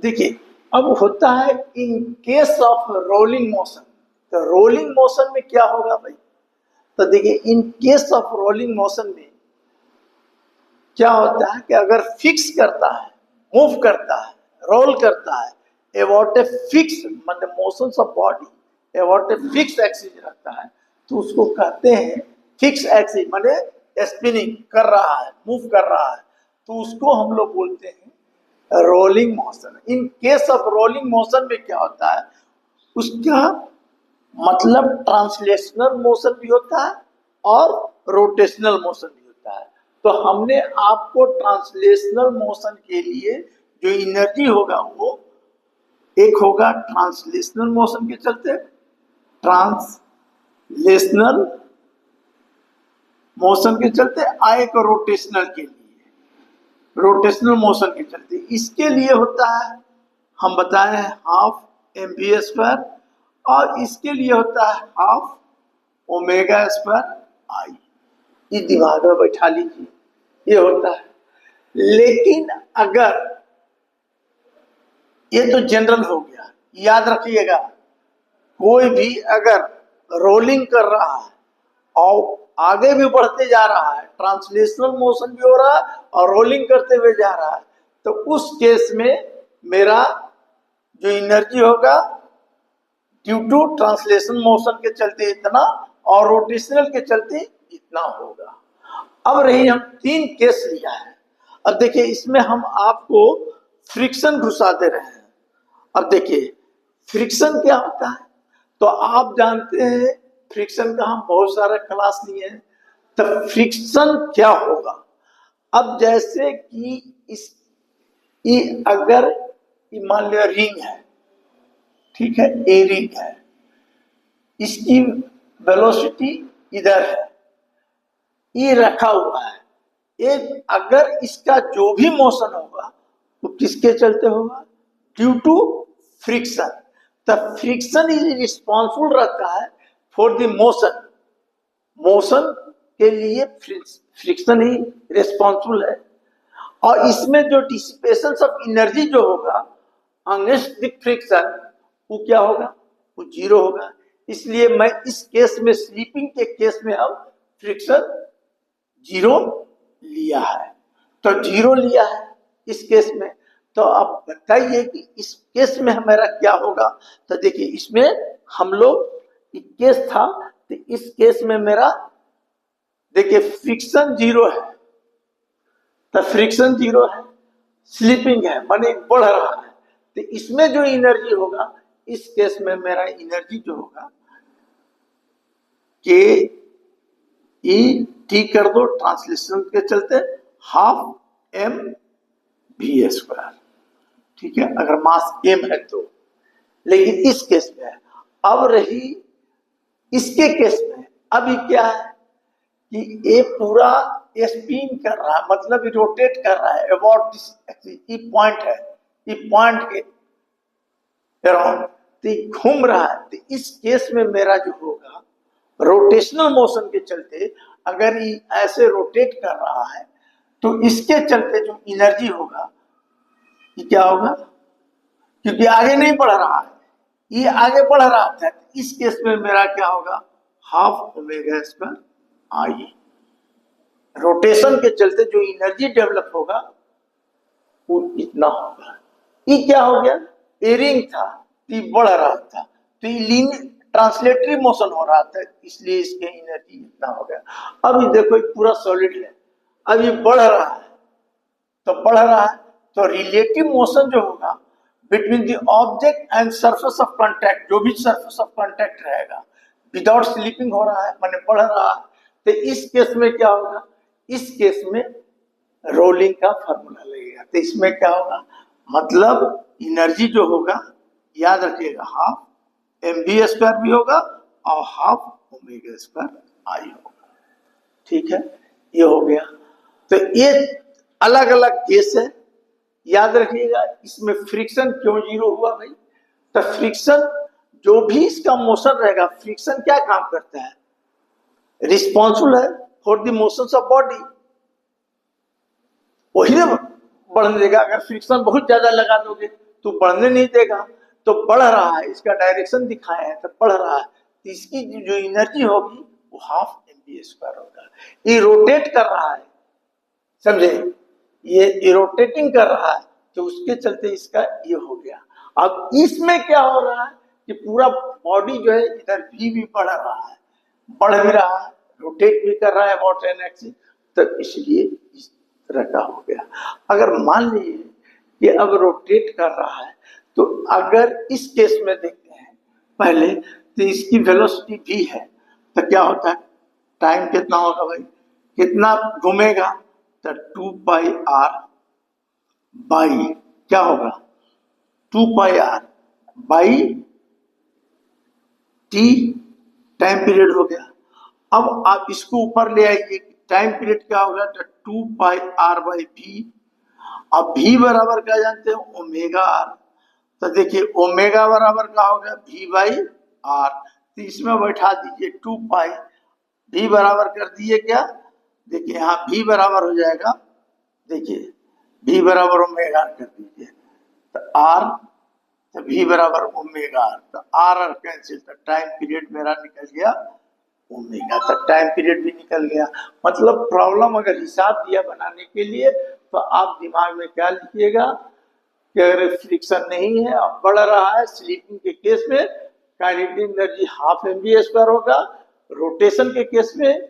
देखिए, अब होता है in case of rolling motion. तो रोलिंग मोशन में क्या होगा भाई? तो देखिए, in case of rolling motion में क्या होता है कि अगर फिक्स करता है, मूव करता है, रोल करता है अबाउट ए फिक्स मतलब motions of body about a fix axis रखता है, तो उसको कहते हैं फिक्स एक्सिस माने स्पिनिंग कर रहा है, मूव कर रहा है, तो उसको हम लोग बोलते हैं rolling motion. In case of rolling motion में क्या होता है, उसका मतलब ट्रांसलेशनल मोशन भी होता है और रोटेशनल मोशन भी होता है। तो हमने आपको ट्रांसलेशनल मोशन के लिए जो एनर्जी होगा वो एक होगा ट्रांसलेशनल मोशन के चलते, ट्रांसलेशनल मोशन के चलते, एक रोटेशनल के लिए, रोटेशनल मोशन के चलते। इसके लिए होता है हम बताए हैं हाफ mv², और इसके लिए होता है हाफ ω² आई। ये दिमाग में बैठा लीजिए, ये होता है। लेकिन अगर ये तो जनरल हो गया, याद रखिएगा, कोई भी अगर रोलिंग कर रहा है और आगे भी बढ़ते जा रहा है, ट्रांसलेशनल मोशन भी हो रहा है और रोलिंग करते हुए जा रहा है, तो उस केस में मेरा जो एनर्जी होगा ड्यू टू ट्रांसलेशन मोशन के चलते इतना और रोटेशनल के चलते इतना होगा। अब रही हम 3 केस लिया है। अब देखिए, इसमें हम आपको फ्रिक्शन घुसा दे रहे हैं। अब देखिए फ्रिक्शन क्या होता है, तो आप जानते हैं फ्रिक्शन का हम बहुत सारा क्लास लिए हैं। तो फ्रिक्शन क्या होगा, अब जैसे कि अगर मान लिया रिंग है, ठीक है, ए रिंग है, इसकी वेलोसिटी इधर है, ये रखा हुआ है, एक अगर इसका जो भी मोशन होगा वो तो किसके चलते होगा, due to friction. The friction is responsible रहता है फॉर द मोशन, मोशन के लिए फ्रिक्शन ही रिस्पॉन्सिबल है। और इसमें जो डिसिपेशन ऑफ एनर्जी जो होगा अगेंस्ट द फ्रिक्शन, वो क्या होगा, वो 0 होगा। इसलिए मैं इस केस में, स्लीपिंग के केस में अब फ्रिक्शन 0 लिया है। तो 0 लिया है इस केस में। तो अब बताइए कि इस केस में हमारा क्या होगा। तो देखिए, इसमें हम लोग एक केस था, तो इस केस में मेरा देखिए फ्रिक्शन 0 है, तो फ्रिक्शन 0 है, स्लीपिंग है माने बढ़ रहा है, तो इसमें जो एनर्जी होगा, इस केस में मेरा एनर्जी जो होगा के ई टी कर दो ट्रांसलेशन के चलते हाफ mv², ठीक है, अगर मास m है तो। लेकिन इस केस में अब रही इसके केस में, अभी क्या है कि ये पूरा स्पिन कर रहा है, मतलब रोटेट कर रहा है अबाउट दिस एक्सिस, ये पॉइंट है, ये पॉइंट के अराउंड तो घूम रहा है। तो इस केस में मेरा जो होगा रोटेशनल मोशन के चलते, अगर ये ऐसे रोटेट कर रहा है तो इसके चलते जो एनर्जी होगा ये क्या होगा, क्योंकि आगे नहीं बढ़ रहा है, ये आगे बढ़ रहा था, इस केस में मेरा क्या होगा, हाफ ω² आई। रोटेशन के चलते जो एनर्जी डेवलप होगा वो इतना होगा। ये क्या हो गया, ए रिंग था, ये बढ़ रहा था, तो ये ट्रांसलेटरी मोशन हो रहा था, इसलिए इसके एनर्जी इतना हो गया। अब ये देखो, एक पूरा सॉलिड है, अब ये बढ़ रहा है, तो बढ़ रहा है, तो रिलेटिव मोशन जो होगा between the object and surface of contact, जो भी सरफेस ऑफ कांटेक्ट रहेगा, विदाउट स्लिपिंग हो रहा है माने बढ़ रहा है, तो इस केस में क्या होगा, इस केस में रोलिंग का फॉर्मूला लगेगा। तो इसमें क्या होगा, मतलब एनर्जी जो होगा याद रखिएगा हाफ mv² भी होगा और हाफ ω² आई होगा, ठीक है, ये हो गया। तो ये अलग अलग केस है, याद रखिएगा। इसमें फ्रिक्शन क्यों 0 हुआ भाई, तो फ्रिक्शन जो भी इसका मोशन रहेगा, फ्रिक्शन क्या काम करता है, रिस्पॉन्सिबल है for the motions of body, वही ना बढ़ने देगा। अगर फ्रिक्शन बहुत ज्यादा लगा दोगे तू बढ़ने नहीं देगा, तो बढ़ रहा है, इसका डायरेक्शन दिखाए हैं तो बढ़ रहा है, तो इसकी जो एनर्जी होगी वो हाफ mv² होगा। ये रोटेट कर रहा है, समझे, ये रोटेटिंग कर रहा है, तो उसके चलते इसका ये हो गया। अब इसमें क्या हो रहा है कि पूरा बॉडी जो है इधर भी बढ़ रहा है, बढ़ भी रहा है, रोटेट भी कर रहा है अबाउट एन एक्सिस, तो इसलिए इस तरह का हो गया। अगर मान लीजिए कि अब रोटेट कर रहा है, तो अगर इस केस में देखते हैं पहले, तो इसकी वेलोसिटी v है, तो क्या होता है, टाइम कितना होगा भाई, कितना घूमेगा, तो 2πr बाई क्या होगा, 2πr by t, time period हो गया। अब आप इसको ऊपर ले आइए, टाइम पीरियड क्या होगा, तो 2πr बाई v। अब v बराबर क्या जानते हैं, ओमेगा r, तो देखिए ओमेगा बराबर क्या होगा, v बाई r, तो इसमें बैठा दीजिए 2π, v बराबर कर दिए क्या, देखिए यहाँ v बराबर हो जाएगा, देखिए v बराबर ओमेगा कर दीजिए, तो r, तो v बराबर ओमेगा r, तो r कैंसिल, तो टाइम पीरियड मेरा निकल गया ओमेगा, तो टाइम पीरियड भी निकल गया। मतलब प्रॉब्लम अगर हिसाब दिया बनाने के लिए, तो आप दिमाग में क्या लिखिएगा कि अगर फ्रिक्शन नहीं है और बढ़ रहा है, स्लीपिंग के केस में काइनेटिक एनर्जी हाफ mv² होगा, रोटेशन के केस में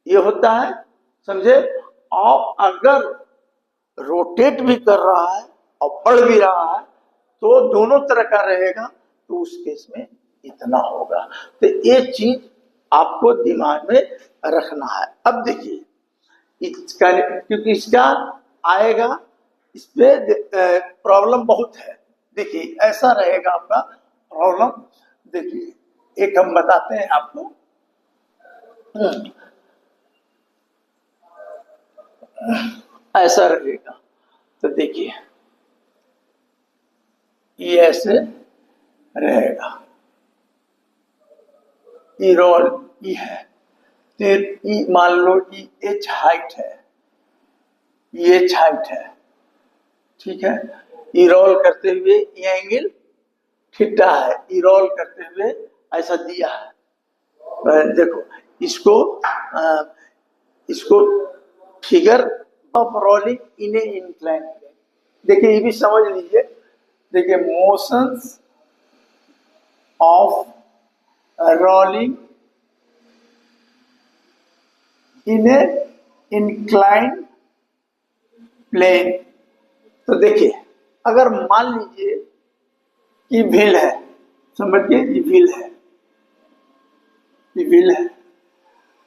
ये होता है, समझे। और अगर रोटेट भी कर रहा है और बढ़ भी रहा है, तो दोनों तरह का रहेगा, तो उस केस में इतना होगा। तो ये चीज आपको दिमाग में रखना है। अब देखिए इसका, क्योंकि इसका आएगा, इस पे प्रॉब्लम बहुत है। देखिए ऐसा रहेगा आपका प्रॉब्लम, देखिए एक हम बताते हैं आपको, ऐसा रहेगा, तो देखिए ये ऐसे रहेगा, ई रोल ई है, फिर ई मान लो ई एच हाइट है, ये एच हाइट है, ठीक है। ई रोल करते हुए ये एंगल थीटा है, ई रोल करते हुए ऐसा दिया है, देखो इसको figure of rolling in a incline, देखिए ये भी समझ लीजिए, देखिए motions of rolling in a incline plane. तो देखिए अगर मान लीजिए कि व्हील है, समझिए ये व्हील है, ये व्हील है।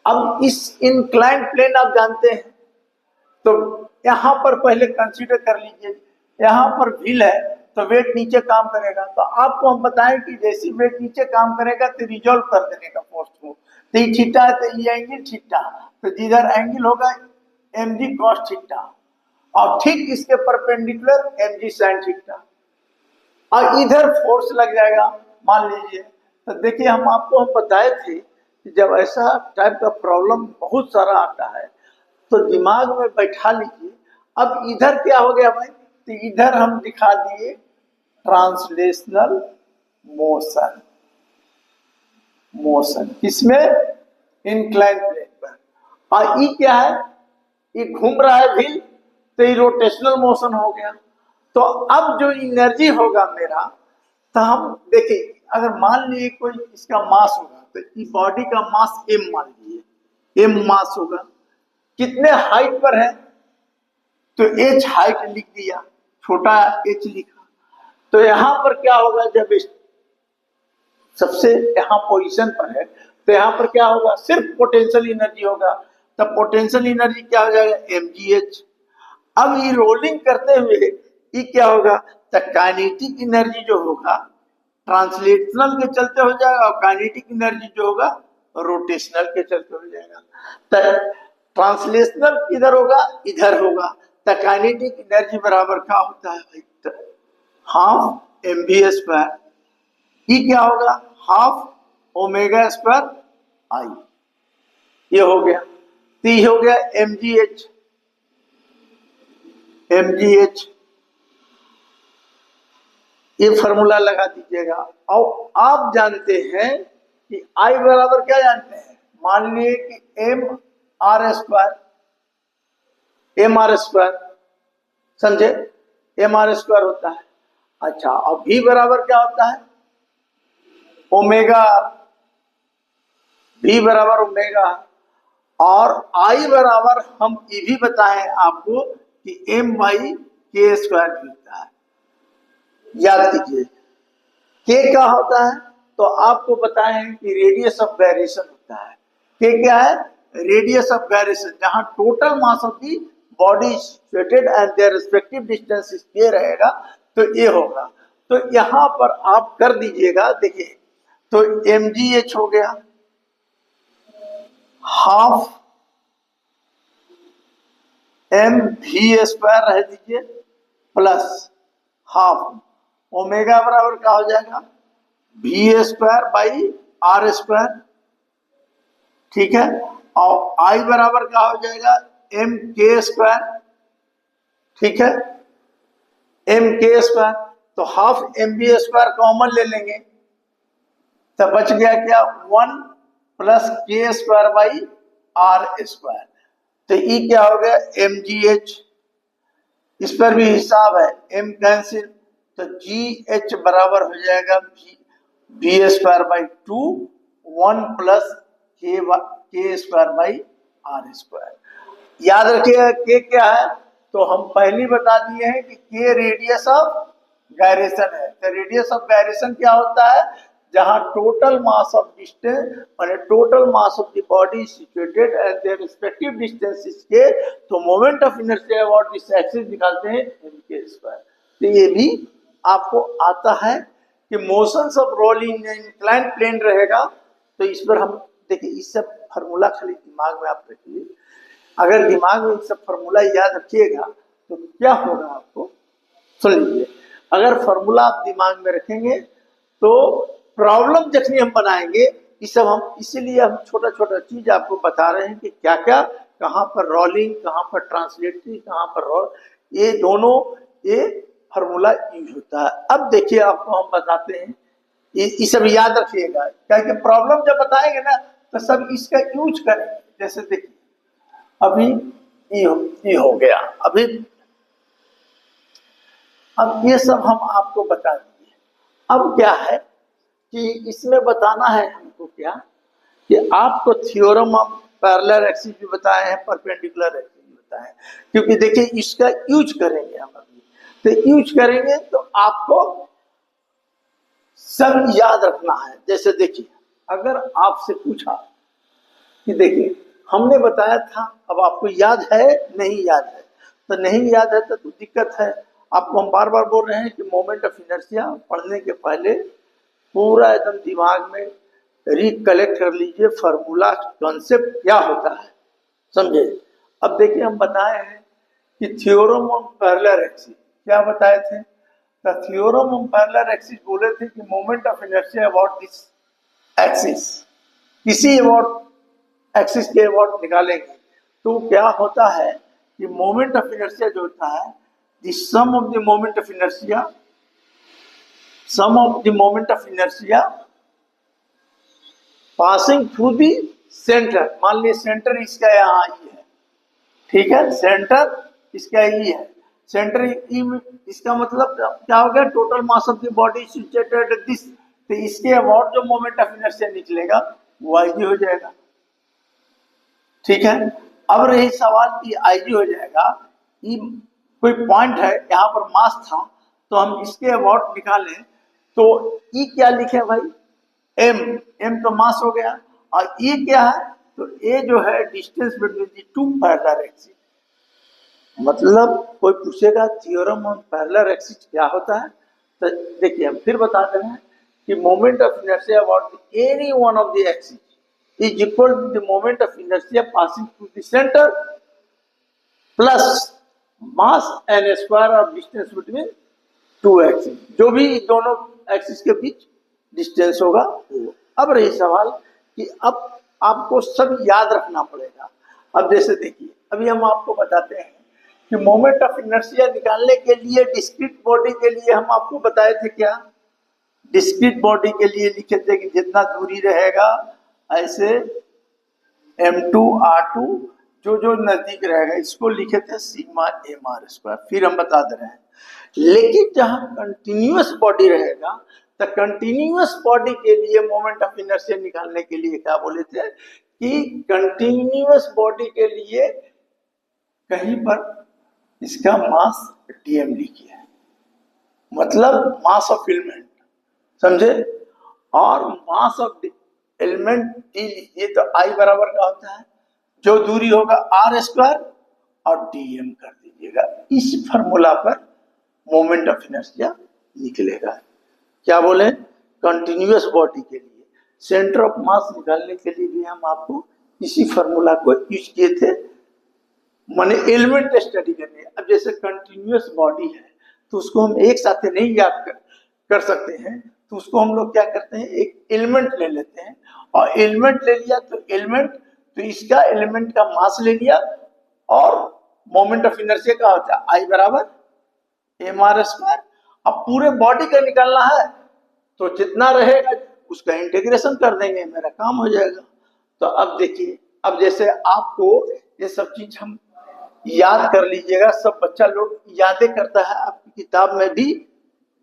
अब इस इंक्लाइन प्लेन आप जानते हैं, तो यहां पर पहले कंसीडर कर लीजिए, यहां पर व्हील है तो वेट नीचे काम करेगा, तो आपको हम बताएं कि जैसे वेट नीचे काम करेगा तो रिजॉल्व कर देने का फोर्स को, तो ये थीटा है तो ये एंगल थीटा, तो जिधर एंगल होगा mg cos थीटा, और ठीक इसके परपेंडिकुलर mg sin थीटा, और इधर फोर्स लग जाएगा मान लीजिए। तो देखिए हम बताए थे कि जब ऐसा टाइप का प्रॉब्लम बहुत सारा आता है, तो दिमाग में बैठा लीजिए। अब इधर क्या हो गया भाई, तो इधर हम दिखा दिए ट्रांसलेशनल मोशन, मोशन किसमें, इंक्लाइन प्लेन पर, और ये क्या है, ये घूम रहा है व्हील, तो ये रोटेशनल मोशन हो गया। तो अब जो एनर्जी होगा मेरा, तो हम देखिए अगर मान लीजिए कोई इसका मास होगा, तो इस बॉडी का मास m मान लीजिए, m मास होगा, कितने हाइट पर है, तो h हाइट लिख दिया, छोटा h लिखा, तो यहां पर क्या होगा, जब सबसे यहां पोजीशन पर है, तो यहां पर क्या होगा, सिर्फ पोटेंशियल एनर्जी होगा, तब पोटेंशियल एनर्जी क्या हो जाएगा, mgh। अब ये रोलिंग करते हुए ये क्या होगा, तो काइनेटिक एनर्जी जो होगा ट्रांसलेशनल के चलते हो जाएगा, और काइनेटिक एनर्जी जो होगा रोटेशनल के चलते हो जाएगा। तो ट्रांसलेशनल किधर होगा, इधर होगा, तो काइनेटिक एनर्जी बराबर क्या होता है भाई, हाफ mv², ये क्या होगा, हाफ ओमेगा² आई, ये हो गया, तो ये हो गया mgh, mgh ये फॉर्मूला लगा दीजिएगा। और आप जानते हैं कि आई बराबर क्या जानते हैं, मान लीजिए कि एम आर स्क्वायर, समझे, एम आर स्क्वायर होता है। अच्छा, अब भी बराबर क्या होता है, ओमेगा, भी बराबर ओमेगा। और आई बराबर हम ये भी बताएं आपको कि एम बाई के स्क्वायर भी होता है, याद कीजिए। के क्या होता है, तो आपको बताएं कि रेडियस ऑफ गायरेशन होता है। के क्या है, रेडियस ऑफ गायरेशन, जहां total mass of the body situated and their respective distance के रहेगा, तो ये होगा। तो यहां पर आप कर दीजिएगा, देखिए, तो mgh हो गया, हाफ एम वी स्क्वायर रह दीजिए, प्लस हाफ ओमेगा बराबर क्या हो जाएगा, V square by R square, ठीक है। और आई बराबर क्या हो जाएगा, एम के स्क्वायर, ठीक है, एम के स्क्वायर। तो half M B square common ले लेंगे, तो बच गया क्या, 1 प्लस के स्क्वायर बाई आर स्क्वायर। तो ये क्या हो गया, एम जी एच, इस पर भी हिसाब है, एम कैंसिल, तो जी एच बराबर हो जाएगा बी स्क्वायर बाई 2, 1 प्लस के स्क्वायर बाई आर स्क्वायर। याद रखिएगा के क्या है, तो हम पहले बता दिए हैं कि के रेडियस ऑफ गायरेशन है। तो रेडियस ऑफ गायरेशन क्या होता है, जहां टोटल मास ऑफ डिस्टेंस और total mass of the body situated at their respective distances के, तो moment of inertia about this axis निकालते हैं एम के स्क्वायर। तो ये भी आपको आता है कि motions of rolling inclined plane रहेगा। तो इस पर हम देखिए, इस सब फार्मूला खाली दिमाग में आप रखिए। अगर दिमाग में सब फार्मूला याद रखिएगा तो क्या होगा आपको, सुन लीजिए। अगर फार्मूला आप दिमाग में रखेंगे तो प्रॉब्लम जखनी हम बनाएंगे, ये सब हम इसीलिए हम छोटा छोटा चीज आपको बता रहे हैं कि क्या क्या, कहाँ पर रोलिंग, कहाँ पर ट्रांसलेटरी, कहाँ पर रोल, ये दोनों ये फार्मूला यूज होता है। अब देखिए आपको हम बताते हैं, ये सब याद रखिएगा, क्योंकि प्रॉब्लम जब बताएंगे ना तो सब इसका यूज करेंगे। जैसे देखिए अभी ये हो गया, अभी अब ये सब हम आपको बता दिए। अब क्या है कि इसमें बताना है हमको क्या, कि आपको थ्योरम ऑफ पैरेलल एक्सिस भी बताए हैं, परपेंडिकुलर एक्सिस भी बताए हैं, क्योंकि देखिए इसका यूज करेंगे हम अभी। तो यूज करेंगे तो आपको सब याद रखना है। जैसे देखिए, अगर आपसे पूछा कि देखिए हमने बताया था, अब आपको याद है नहीं याद है, तो नहीं याद है तो दिक्कत है। आपको हम बार बार बोल रहे हैं कि मोमेंट ऑफ इनर्शिया पढ़ने के पहले पूरा एकदम दिमाग में रिकलेक्ट कर लीजिए, फार्मूला कॉन्सेप्ट क्या होता है, समझे। अब देखिए हम बताए हैं कि थ्योरम ऑफ पैरेलल एक्सिस, क्या बताए थे, the theorem of parallel axis बोले थे कि moment of inertia about this axis, किसी अबाउट एक्सिस के अबाउट निकालेंगे तो क्या होता है कि मोमेंट ऑफ इनर्शिया जो होता है, the sum of the moment of inertia, sum of the moment of inertia passing through the centre, मान लीजिए सेंटर इसका यहाँ ई है, ठीक है, सेंटर इसका ई है, सेंटर ई, इसका मतलब क्या हो गया, total mass of the body situated at this, तो इसके अबाउट जो मोमेंट ऑफ इनर्शिया निकलेगा वो आई जी हो जाएगा, ठीक है। अब रही सवाल कि आई जी हो जाएगा, ई कोई पॉइंट है यहाँ पर मास था, तो हम इसके अबाउट निकालें तो ई क्या लिखे भाई, एम, एम तो मास हो गया, और ये क्या है, तो ये जो है distance between the two parallel axis. मतलब कोई पूछेगा थ्योरम ऑफ पैरेलल एक्सिस क्या होता है, तो देखिए हम फिर बताते हैं कि moment of inertia about any one of the axis is equal to the moment of inertia passing through the center plus mass and square of distance between two axes, जो भी दोनों एक्सिस के बीच डिस्टेंस होगा वो। अब रही सवाल कि अब आपको सब याद रखना पड़ेगा। अब जैसे देखिए, अभी हम आपको बताते हैं कि मोमेंट ऑफ इनर्शिया निकालने के लिए डिस्क्रीट बॉडी के लिए हम आपको बताए थे क्या, डिस्क्रीट बॉडी के लिए लिखे थे कि जितना दूरी रहेगा ऐसे m2 r2 जो नजदीक रहेगा इसको लिखे थे सिग्मा एम आर स्क्वायर। फिर हम बता दे रहे हैं, लेकिन जहां कंटिन्यूअस बॉडी रहेगा तो कंटिन्यूअस बॉडी के लिए मोमेंट ऑफ इनर्शिया निकालने के लिए क्या बोले थे कि कंटिन्यूअस बॉडी के लिए कहीं पर इसका मास dm लिखिए, मतलब मास ऑफ एलिमेंट, समझे, और मास ऑफ एलिमेंट डी लिखिए तो I बराबर का होता है जो दूरी होगा r स्क्वायर और dm कर दीजिएगा। इस फॉर्मूला पर मोमेंट ऑफ इनर्शिया निकलेगा। क्या बोले, कंटिन्यूअस बॉडी के लिए सेंटर ऑफ मास निकालने के लिए भी हम आपको इसी फॉर्मूला को यूज किए थे, माने एलिमेंट स्टडी करने। अब जैसे कंटिन्यूअस बॉडी है तो उसको हम एक साथ नहीं याद कर सकते हैं, तो उसको हम लोग क्या करते हैं, एक एलिमेंट ले लेते हैं, और एलिमेंट ले लिया तो एलिमेंट, तो इसका एलिमेंट का मास ले लिया और मोमेंट ऑफ इनर्शिया का होता है I बराबर एम आर स्क्वायर। अब पूरे बॉडी का निकालना है तो जितना रहेगा उसका इंटीग्रेशन कर देंगे, मेरा काम हो जाएगा। तो अब देखिए, अब जैसे आपको ये सब चीज हम याद कर लीजिएगा, सब बच्चा लोग यादें करता है, आपकी किताब में भी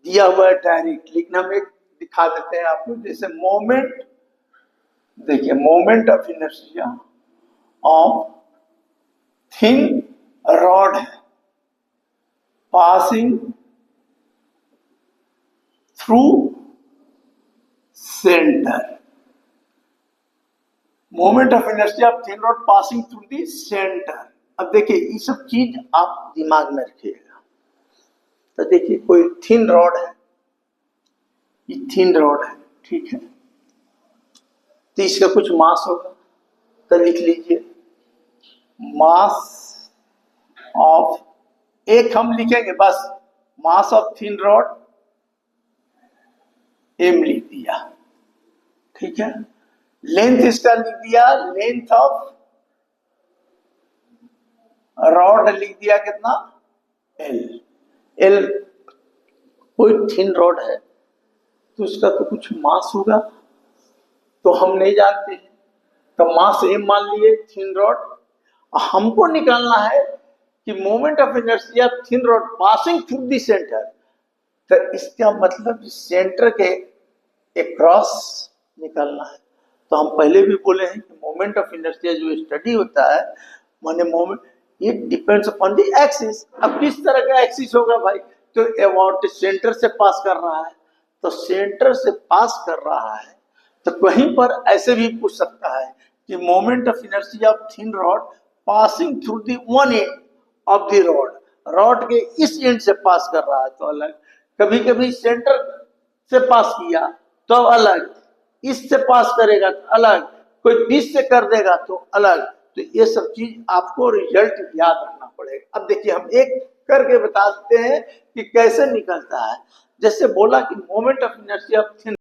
दिया हुआ है डायरेक्ट, लेकिन हम एक दिखा देते हैं आपको। जैसे मोमेंट, देखिए moment of inertia of thin rod है passing through centre, moment of inertia of thin rod passing through the centre. अब देखिए ये सब चीज आप दिमाग में रखिएगा। तो देखिए कोई थिन रॉड है, ये थिन रॉड है, ठीक है, तो इसका कुछ मास होगा, तो लिख लीजिए मास ऑफ, एक हम लिखेंगे बस mass of thin rod m लिख दिया, ठीक है। लेंथ इसका लिख दिया, लेंथ ऑफ रॉड लिख दिया कितना l कोई थिन रॉड है तो उसका तो कुछ मास होगा, तो हम नहीं जानते हैं, तो मास m मान लिए थिन रॉड। हमको निकालना है कि moment of inertia thin rod passing through the centre, तो इसका मतलब सेंटर के अक्रॉस निकालना है। तो हम पहले भी बोले हैं कि मोमेंट ऑफ इनर्शिया जो स्टडी होता है, माने moment it depends upon the axis. अब किस तरह का एक्सिस होगा भाई, तो अबाउट सेंटर से पास कर रहा है, तो सेंटर से पास कर रहा है, तो कहीं पर ऐसे भी पूछ सकता है कि moment of inertia of thin rod passing through the one end of the rod, rod के इस एंड से पास कर रहा है तो अलग, कभी कभी सेंटर से पास किया तो अलग, इससे पास करेगा तो अलग, कोई बीच से कर देगा तो अलग। तो ये सब चीज आपको रिजल्ट याद रखना पड़ेगा। अब देखिए हम एक करके बता देते हैं कि कैसे निकलता है। जैसे बोला कि moment of inertia of thin